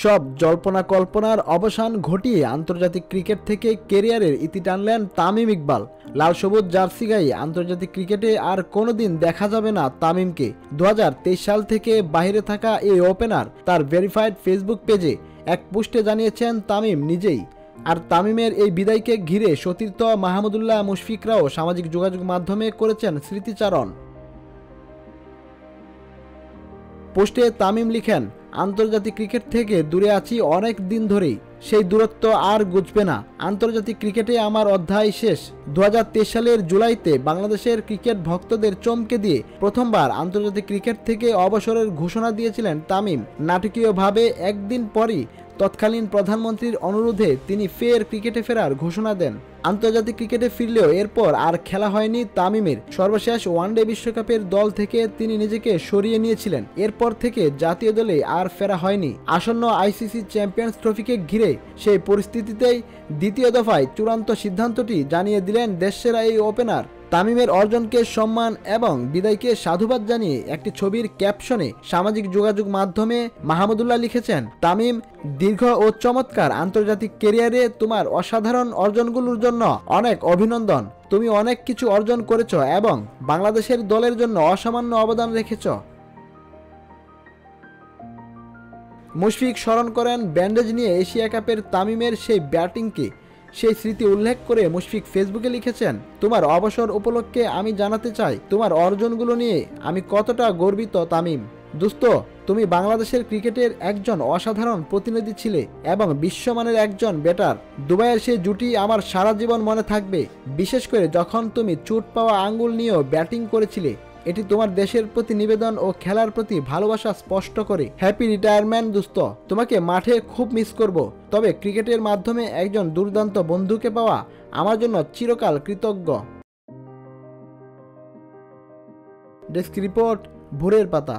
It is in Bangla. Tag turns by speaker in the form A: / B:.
A: সব জল্পনা কল্পনার অবসান ঘটিয়ে আন্তর্জাতিক ক্রিকেট থেকে কেরিয়ারের ইতি টানলেন তামিম ইকবাল। লাল সবুজ জার্সি গায়ে আন্তর্জাতিক ক্রিকেটে আর কোনোদিন দেখা যাবে না তামিমকে। 2023 সাল থেকে বাইরে থাকা এই ওপেনার তার ভেরিফাইড ফেসবুক পেজে এক পোস্টে জানিয়েছেন তামিম নিজেই। আর তামিমের এই বিদায়কে ঘিরে সতীর্থ মাহমুদুল্লাহ মুশফিকরাও সামাজিক যোগাযোগ মাধ্যমে করেছেন স্মৃতিচারণ। পোস্টে তামিম লিখেন, আন্তর্জাতিক ক্রিকেট থেকে দূরে আছি অনেক দিন ধরেই, সেই দূরত্ব আর ঘুচবে না। আন্তর্জাতিক ক্রিকেটে আমার অধ্যায় শেষ। 2023 সালের জুলাইতে বাংলাদেশের ক্রিকেট ভক্তদের চমকে দিয়ে প্রথমবার আন্তর্জাতিক ক্রিকেট থেকে অবসরের ঘোষণা দিয়েছিলেন তামিম। নাটকীয়ভাবে একদিন পরই তৎকালীন প্রধানমন্ত্রীর অনুরোধে তিনি ফের ক্রিকেটে ফেরার ঘোষণা দেন। আন্তর্জাতিক ক্রিকেটে ফিরলেও এরপর আর খেলা হয়নি তামিমের। সর্বশেষ ওয়ানডে বিশ্বকাপের দল থেকে তিনি নিজেকে সরিয়ে নিয়েছিলেন। এরপর থেকে জাতীয় দলে আর ফেরা হয়নি। আসন্ন আইসিসি চ্যাম্পিয়ন্স ট্রফিকে ঘিরে সেই পরিস্থিতিতেই দ্বিতীয় দফায় চূড়ান্ত সিদ্ধান্তটি জানিয়ে দিলেন দেশসেরা এই ওপেনার। তামিমের অর্জনকে সম্মান এবং বিদায়কে সাধুবাদ জানিয়ে একটি ছবির ক্যাপশনে সামাজিক যোগাযোগ মাধ্যমে মাহমুদুল্লাহ লিখেছেন, তামিম, দীর্ঘ ও চমৎকার আন্তর্জাতিক ক্যারিয়ারে তোমার অসাধারণ অর্জনগুলোর জন্য অনেক অভিনন্দন। তুমি অনেক কিছু অর্জন করেছ এবং বাংলাদেশের দলের জন্য অসামান্য অবদান রেখেছ। মুশফিক স্মরণ করেন ব্যান্ডেজ নিয়ে এশিয়া কাপের তামিমের সেই ব্যাটিংকে। সেই স্মৃতি উল্লেখ করে মুশফিক ফেসবুকে লিখেছেন, তোমার অবসর উপলক্ষে আমি জানাতে চাই তোমার অর্জনগুলো নিয়ে আমি কতটা গর্বিত তামিম। দোস্ত, তুমি বাংলাদেশের ক্রিকেটের একজন অসাধারণ প্রতিনিধি ছিলে এবং বিশ্বমানের একজন ব্যাটার। দুবাইয়ের সেই জুটি আমার সারা জীবন মনে থাকবে, বিশেষ করে যখন তুমি চোট পাওয়া আঙ্গুল নিয়েও ব্যাটিং করেছিলে। এটি তোমার দেশের প্রতি নিবেদন ও খেলার প্রতি ভালোবাসা স্পষ্ট করে। হ্যাপি রিটায়ারমেন্ট দোস্ত, তোমাকে মাঠে খুব মিস করব, তবে ক্রিকেটের মাধ্যমে একজন দুর্দান্ত বন্ধুকে পাওয়া আমার জন্য চিরকাল কৃতজ্ঞ। ডেস্ক রিপোর্ট, ভোরের পাতা।